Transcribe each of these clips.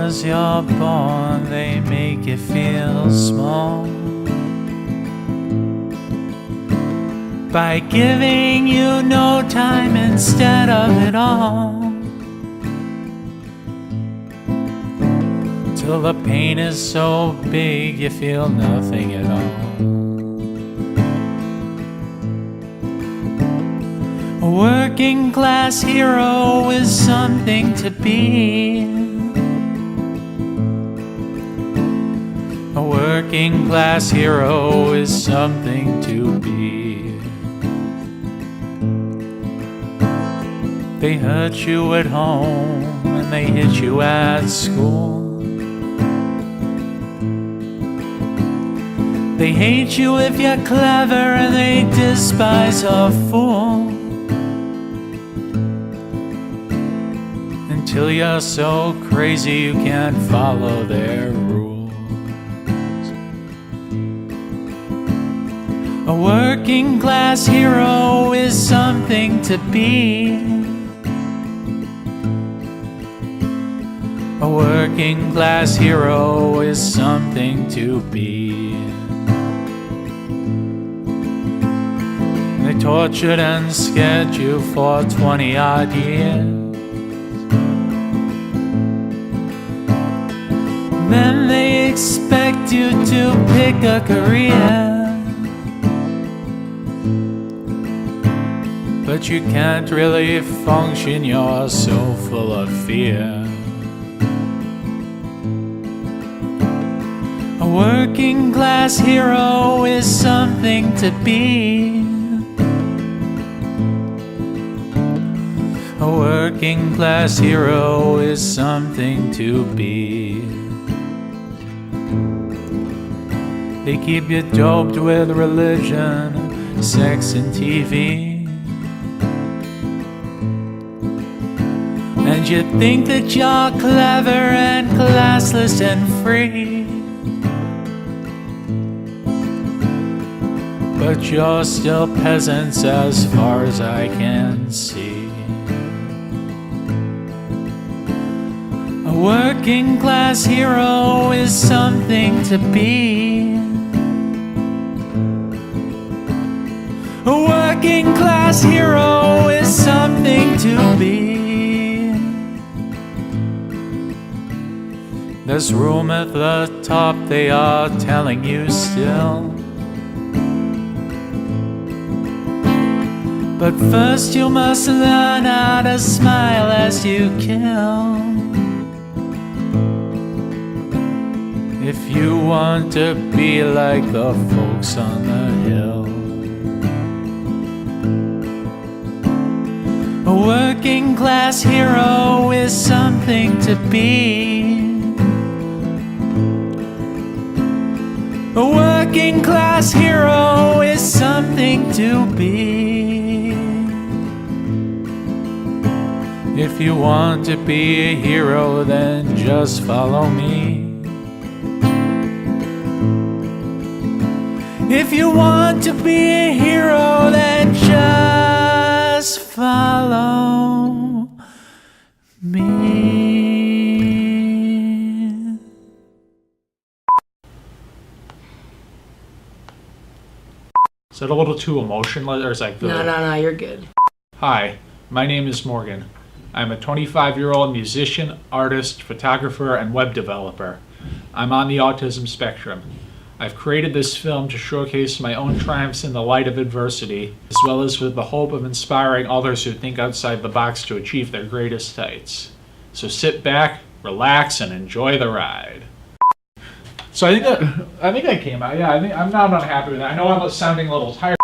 as you're born, they make you feel small by giving you no time instead of it all, till the pain is so big you feel nothing at all. A working class hero is something to be. A working class hero is something to be. They hurt you at home and they hit you at school. They hate you if you're clever and they despise a fool, until you're so crazy you can't follow their rules. A working class hero is something to be. A working class hero is something to be. They tortured and scared you for 20-odd years. Then they expect you to pick a career, but you can't really function, you're so full of fear. A working class hero is something to be. A working class hero is something to be. They keep you doped with religion, sex and TV, and you think that you're clever and classless and free, but you're still peasants as far as I can see. A working class hero is something to be. A working class hero is something to be. There's room at the top, they are telling you still, but first you must learn how to smile as you kill, if you want to be like the folks on the hill. A working class hero is something to be. A working class hero is something to be. If you want to be a hero, then just follow me. If you want to be a hero, then just follow me. Is that a little too emotional, or is that good? No, you're good. Hi, my name is Morgan. I'm a 25-year-old musician, artist, photographer, and web developer. I'm on the autism spectrum. I've created this film to showcase my own triumphs in the light of adversity, as well as with the hope of inspiring others who think outside the box to achieve their greatest heights. So sit back, relax, and enjoy the ride. So I think that came out. Yeah, I'm not unhappy with that. I know I'm sounding a little tired.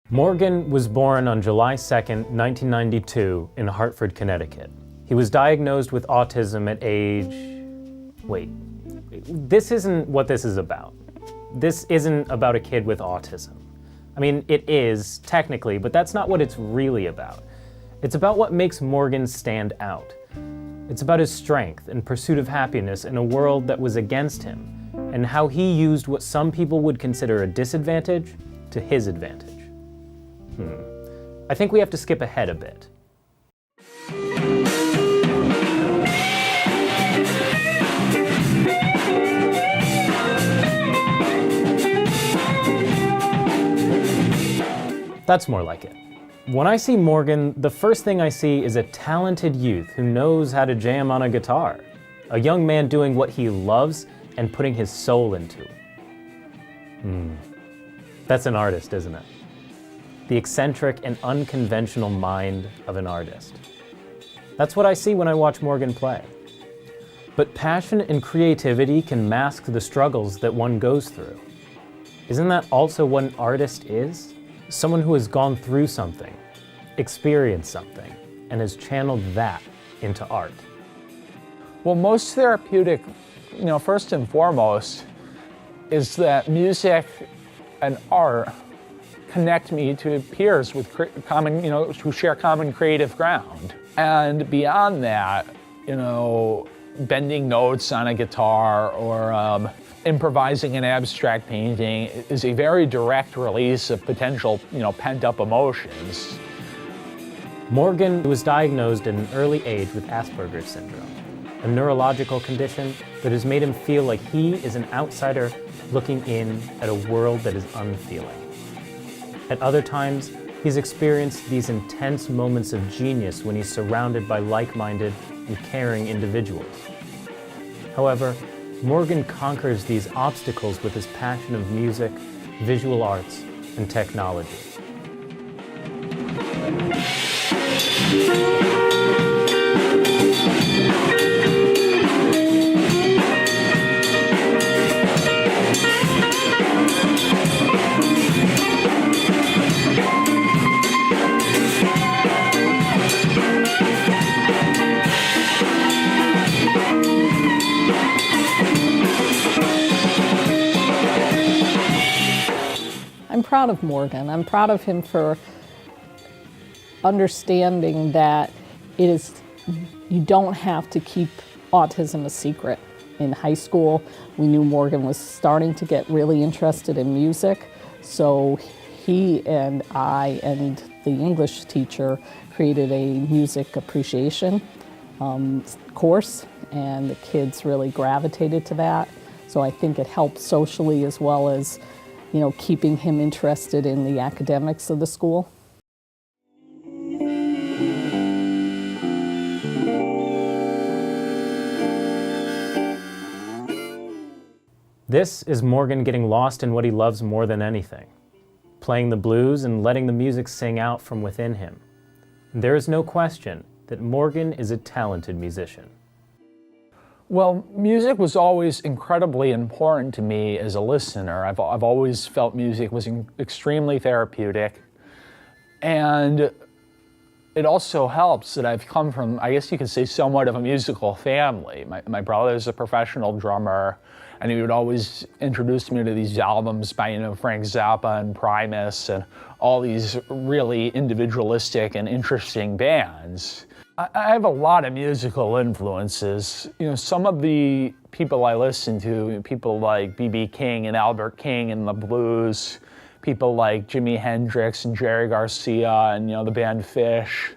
Morgan was born on July 2nd, 1992 in Hartford, Connecticut. He was diagnosed with autism at age... Wait, this isn't what this is about. This isn't about a kid with autism. I mean, it is, technically, but that's not what it's really about. It's about what makes Morgan stand out. It's about his strength and pursuit of happiness in a world that was against him, and how he used what some people would consider a disadvantage to his advantage. I think we have to skip ahead a bit. That's more like it. When I see Morgan, the first thing I see is a talented youth who knows how to jam on a guitar. A young man doing what he loves and putting his soul into it. That's an artist, isn't it? The eccentric and unconventional mind of an artist. That's what I see when I watch Morgan play. But passion and creativity can mask the struggles that one goes through. Isn't that also what an artist is? Someone who has gone through something, experienced something, and has channeled that into art. Well, most therapeutic, first and foremost, is that music and art connect me to peers with who share common creative ground. And beyond that, bending notes on a guitar or improvising an abstract painting is a very direct release of potential, pent-up emotions. Morgan was diagnosed at an early age with Asperger's syndrome, a neurological condition that has made him feel like he is an outsider looking in at a world that is unfeeling. At other times, he's experienced these intense moments of genius when he's surrounded by like-minded and caring individuals. However, Morgan conquers these obstacles with his passion of music, visual arts, and technology. I'm proud of Morgan. I'm proud of him for understanding that you don't have to keep autism a secret. In high school, we knew Morgan was starting to get really interested in music, so he and I and the English teacher created a music appreciation course, and the kids really gravitated to that. So I think it helped socially as well as keeping him interested in the academics of the school. This is Morgan getting lost in what he loves more than anything, playing the blues and letting the music sing out from within him. And there is no question that Morgan is a talented musician. Well, music was always incredibly important to me as a listener. I've always felt music was extremely therapeutic. And it also helps that I've come from, I guess you could say, somewhat of a musical family. My brother's a professional drummer, and he would always introduce me to these albums by, Frank Zappa and Primus and all these really individualistic and interesting bands. I have a lot of musical influences. Some of the people I listen to, people like B.B. King and Albert King and the blues, people like Jimi Hendrix and Jerry Garcia and, the band Fish,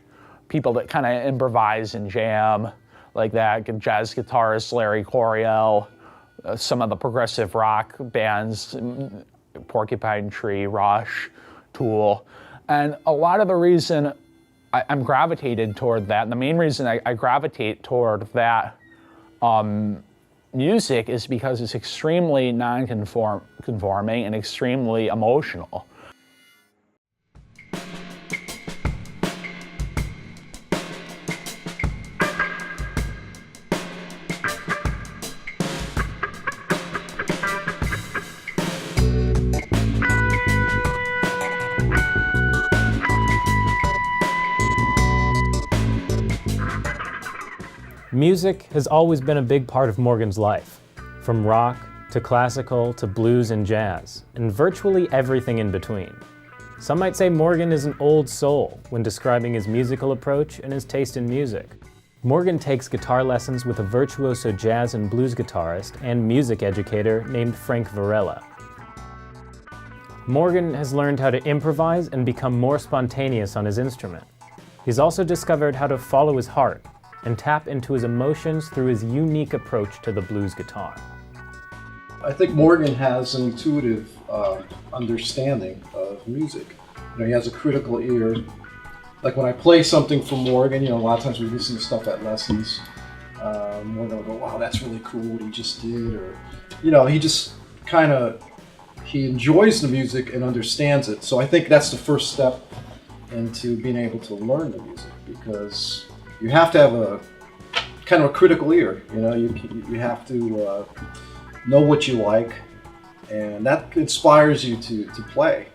people that kind of improvise and jam like that, jazz guitarist Larry Coryell, some of the progressive rock bands, Porcupine Tree, Rush, Tool. And a lot of the reason I'm gravitated toward that, and the main reason I gravitate toward that music is because it's extremely non-conforming and extremely emotional. Music has always been a big part of Morgan's life, from rock to classical to blues and jazz, and virtually everything in between. Some might say Morgan is an old soul when describing his musical approach and his taste in music. Morgan takes guitar lessons with a virtuoso jazz and blues guitarist and music educator named Frank Varela. Morgan has learned how to improvise and become more spontaneous on his instrument. He's also discovered how to follow his heart and tap into his emotions through his unique approach to the blues guitar. I think Morgan has an intuitive understanding of music. You know, he has a critical ear. Like when I play something for Morgan, you know, a lot of times we listen to stuff at lessons. Morgan will go, wow, that's really cool what he just did. Or, you know, he just kind of, he enjoys the music and understands it. So I think that's the first step into being able to learn the music, because you have to have a kind of a critical ear. You know, you have to know what you like, and that inspires you to play.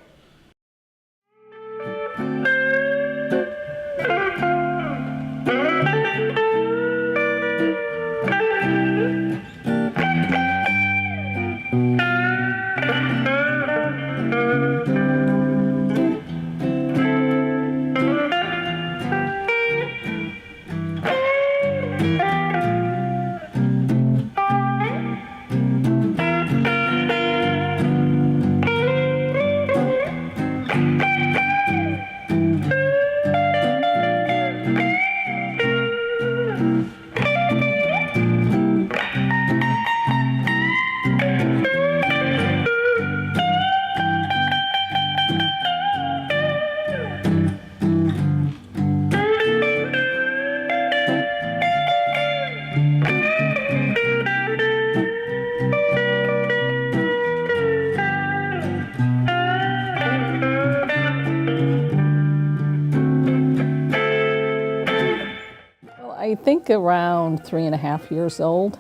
I think around 3.5 years old.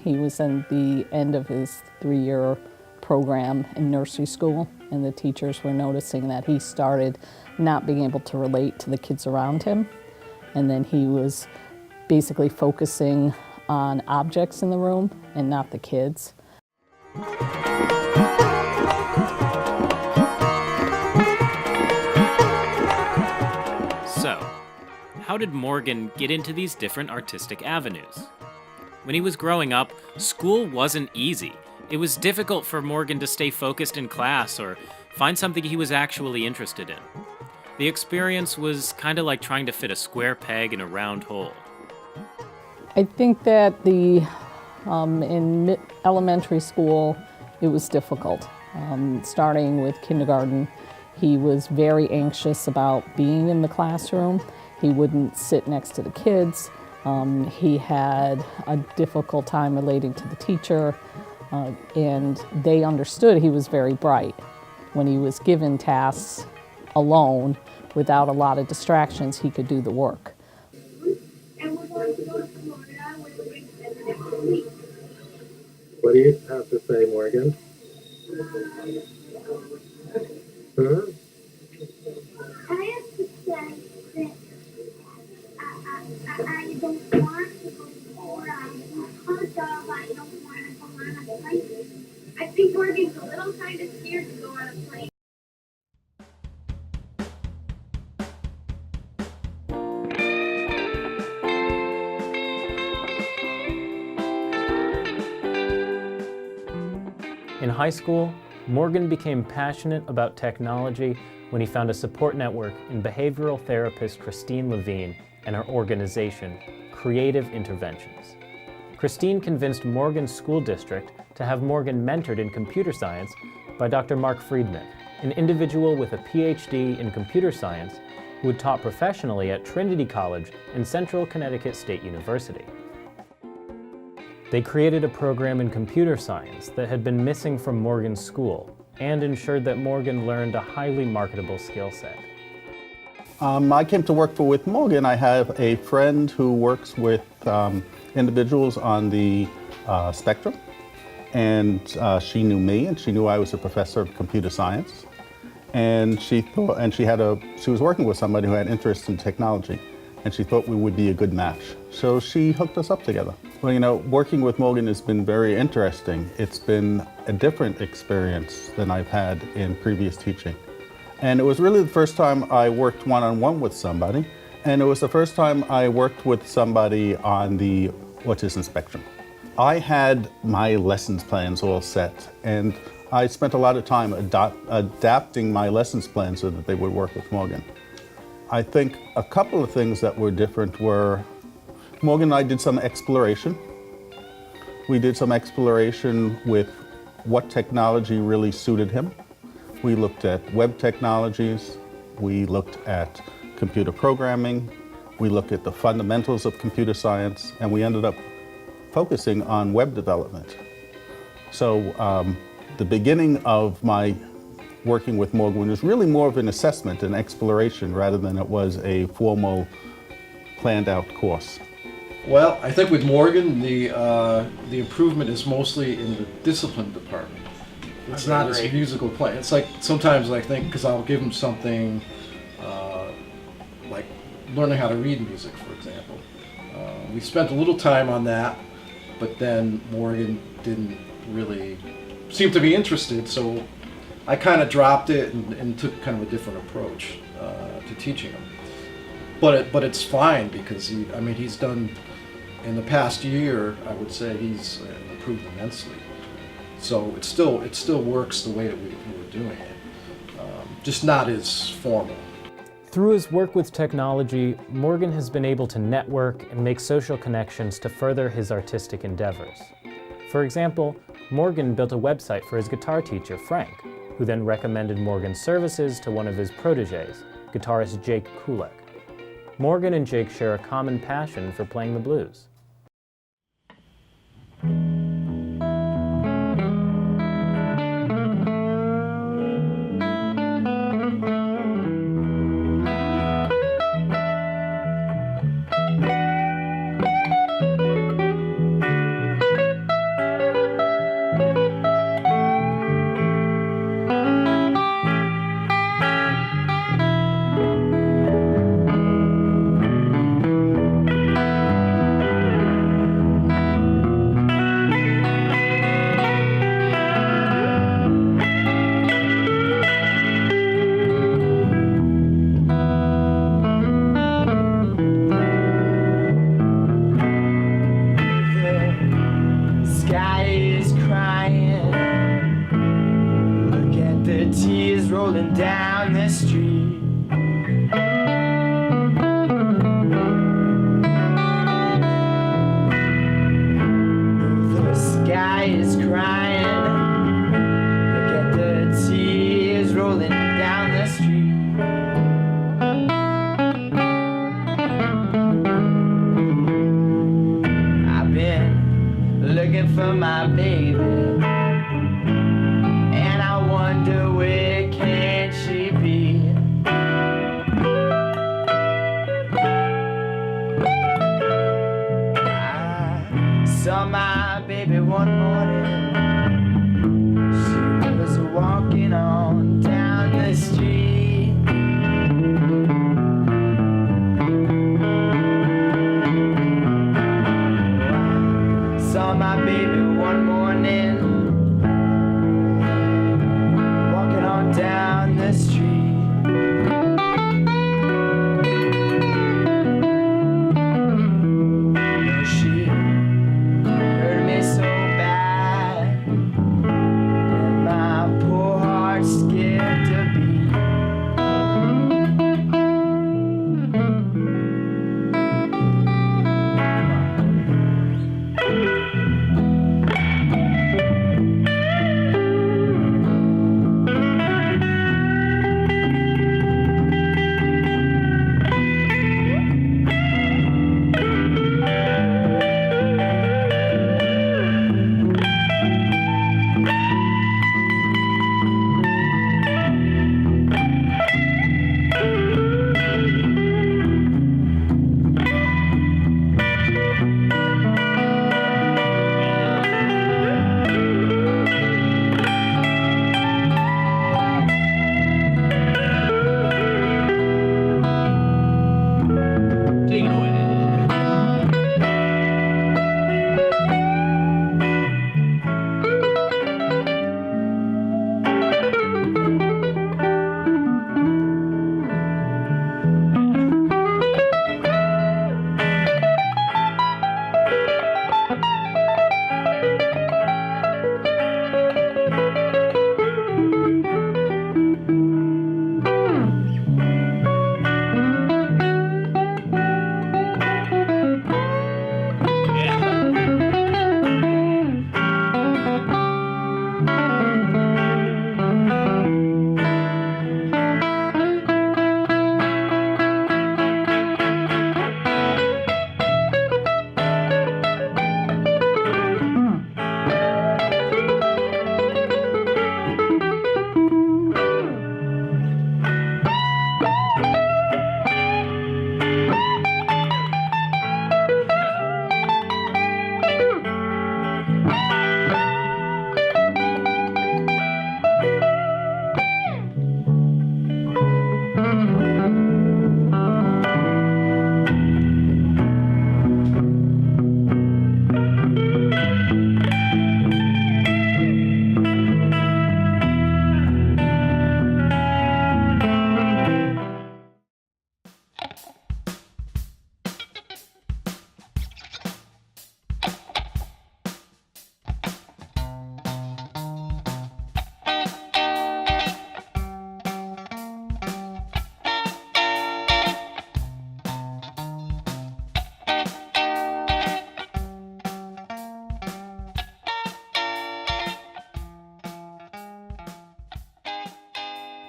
He was in the end of his 3-year program in nursery school, and the teachers were noticing that he started not being able to relate to the kids around him. And then he was basically focusing on objects in the room and not the kids. So, how did Morgan get into these different artistic avenues? When he was growing up, school wasn't easy. It was difficult for Morgan to stay focused in class or find something he was actually interested in. The experience was kind of like trying to fit a square peg in a round hole. I think that in elementary school, it was difficult. Starting with kindergarten, he was very anxious about being in the classroom. He wouldn't sit next to the kids. He had a difficult time relating to the teacher, and they understood he was very bright. When he was given tasks alone, without a lot of distractions, he could do the work. And we're going to go to Florida with the big next week. What do you have to say, Morgan? Huh? I have to say that I don't want to go to Florida. I'm hurt up. I don't want to go on a plane. I think Morgan's a little kind of scared to go on a plane. In high school, Morgan became passionate about technology when he found a support network in behavioral therapist Christine Levine and her organization, Creative Interventions. Christine convinced Morgan's school district to have Morgan mentored in computer science by Dr. Mark Friedman, an individual with a PhD in computer science who had taught professionally at Trinity College and Central Connecticut State University. They created a program in computer science that had been missing from Morgan's school and ensured that Morgan learned a highly marketable skill set. I came to work with Morgan. I have a friend who works with individuals on the spectrum, and she knew me, and she knew I was a professor of computer science, and she was working with somebody who had interest in technology, and she thought we would be a good match. So she hooked us up together. Well, you know, working with Morgan has been very interesting. It's been a different experience than I've had in previous teaching. And it was really the first time I worked one-on-one with somebody, and it was the first time I worked with somebody on the autism spectrum. I had my lessons plans all set, and I spent a lot of time adapting my lessons plan so that they would work with Morgan. I think a couple of things that were different were Morgan and I did some exploration. We did some exploration with what technology really suited him. We looked at web technologies, we looked at computer programming, we looked at the fundamentals of computer science, and we ended up focusing on web development. So the beginning of my working with Morgan was really more of an assessment and exploration rather than it was a formal, planned out course. Well, I think with Morgan, the improvement is mostly in the discipline department. It's not his musical play. It's like sometimes I think, because I'll give him something like learning how to read music, for example. We spent a little time on that, but then Morgan didn't really seem to be interested, so I kind of dropped it and took kind of a different approach to teaching him. But it's fine because he's done, in the past year, I would say he's improved immensely. So it still works the way that we were doing it, just not as formal. Through his work with technology, Morgan has been able to network and make social connections to further his artistic endeavors. For example, Morgan built a website for his guitar teacher, Frank, who then recommended Morgan's services to one of his protégés, guitarist Jake Kulek. Morgan and Jake share a common passion for playing the blues. rolling down the street. The sky is crying. Look at the tears rolling down the street. I've been looking for my baby, and I wonder where can she be.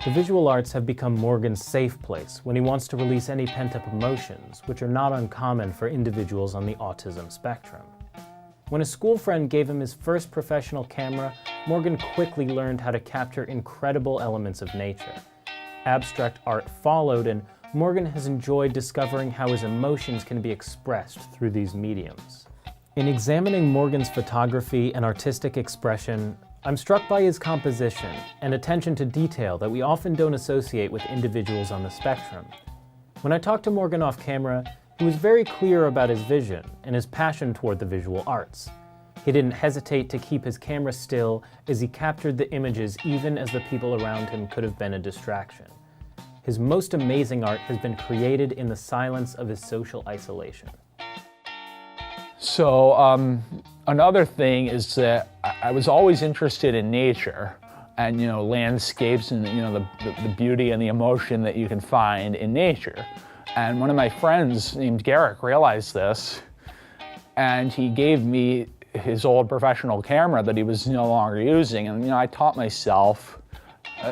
The visual arts have become Morgan's safe place when he wants to release any pent-up emotions, which are not uncommon for individuals on the autism spectrum. When a school friend gave him his first professional camera, Morgan quickly learned how to capture incredible elements of nature. Abstract art followed, and Morgan has enjoyed discovering how his emotions can be expressed through these mediums. In examining Morgan's photography and artistic expression, I'm struck by his composition and attention to detail that we often don't associate with individuals on the spectrum. When I talked to Morgan off camera, he was very clear about his vision and his passion toward the visual arts. He didn't hesitate to keep his camera still as he captured the images even as the people around him could have been a distraction. His most amazing art has been created in the silence of his social isolation. So another thing is that I was always interested in nature and, landscapes and, the beauty and the emotion that you can find in nature. And one of my friends named Garrick realized this, and he gave me his old professional camera that he was no longer using. And, I taught myself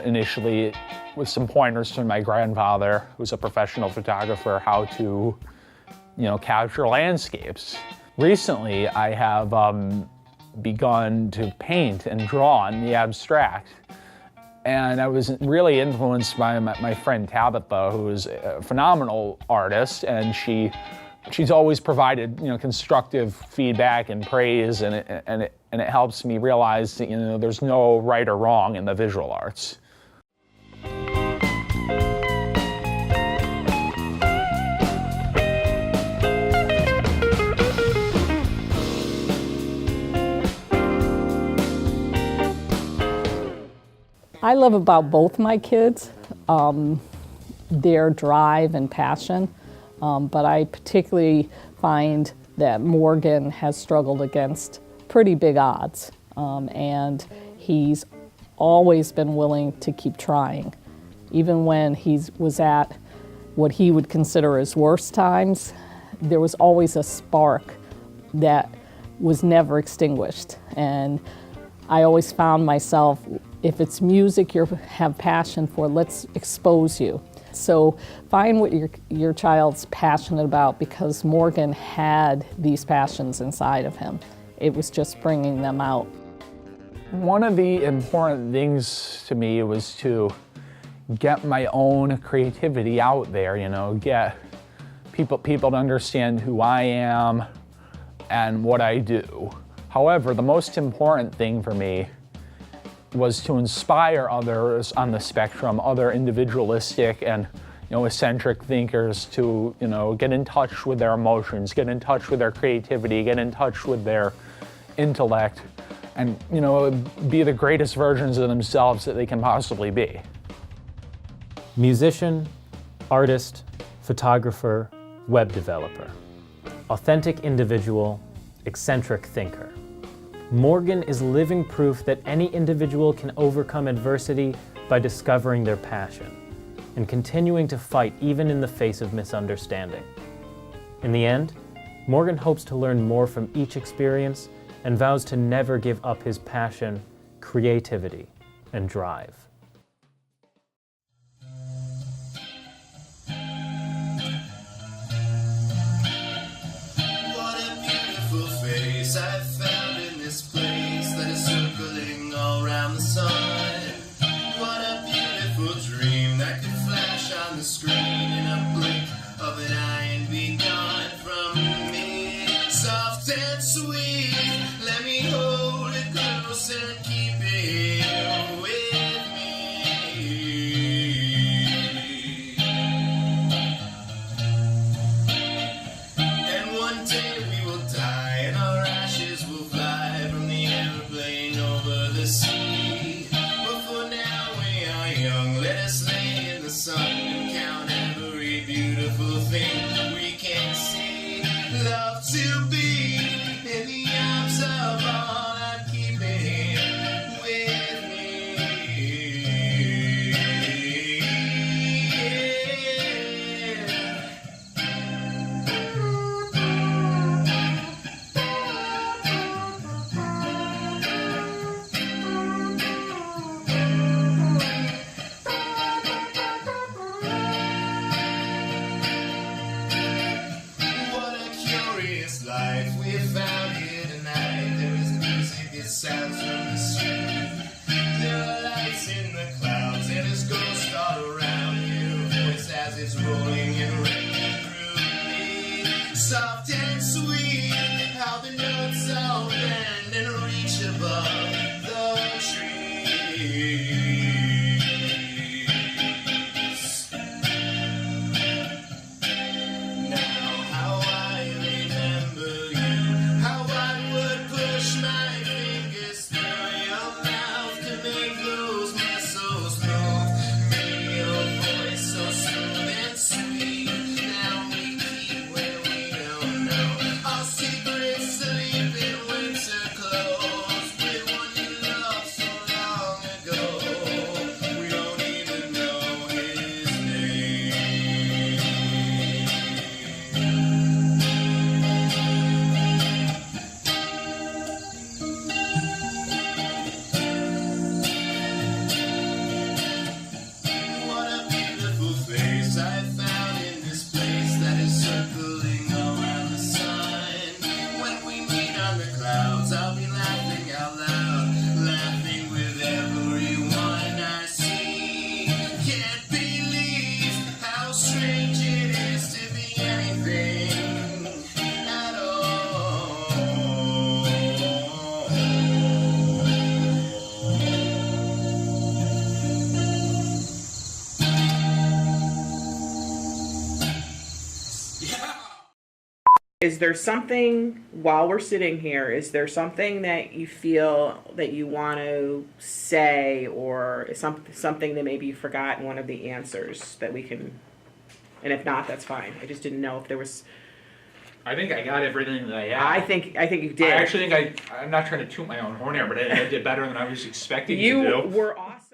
initially with some pointers from my grandfather, who was a professional photographer, how to, capture landscapes. Recently, I have begun to paint and draw in the abstract. And I was really influenced by my friend Tabitha, who is a phenomenal artist, and she's always provided, constructive feedback and praise, and it helps me realize that, there's no right or wrong in the visual arts. I love about both my kids their drive and passion, but I particularly find that Morgan has struggled against pretty big odds, and he's always been willing to keep trying. Even when he was at what he would consider his worst times, there was always a spark that was never extinguished. And I always found myself, if it's music you have passion for, let's expose you. So find what your child's passionate about, because Morgan had these passions inside of him. It was just bringing them out. One of the important things to me was to get my own creativity out there, get people to understand who I am and what I do. However, the most important thing for me was to inspire others on the spectrum, other individualistic and eccentric thinkers, to get in touch with their emotions, get in touch with their creativity, get in touch with their intellect, and be the greatest versions of themselves that they can possibly be. Musician, artist, photographer, web developer. Authentic individual, eccentric thinker. Morgan is living proof that any individual can overcome adversity by discovering their passion and continuing to fight even in the face of misunderstanding. In the end, Morgan hopes to learn more from each experience and vows to never give up his passion, creativity, and drive. What a beautiful face I found in this place that is circling all around the sun. What a beautiful dream that could flash on the screen in a blink of an eye and be gone from me. Soft and sweet, let me hold it close and keep it with me. Now, how I remember you, how I would push my fingers through your mouth to make those muscles move. Made your voice so smooth and sweet. Now we keep where we don't know. Our secrets sleep in winter clothes. With one you loved so long ago. We don't even know his name. What a beautiful face I found in this place that is circling around the sun. When we meet on the clouds, I'll be laughing out loud, laughing with everyone I see. Can't believe how strange it is to be anything at Is there something, while we're sitting here, is there something that you feel that you want to say, or is something that maybe you forgot in one of the answers that we can, and if not, that's fine. I just didn't know if there was, I think I got everything that I had. I think you did. I actually think I'm not trying to toot my own horn here, but I did better than I was expecting to do. You were awesome.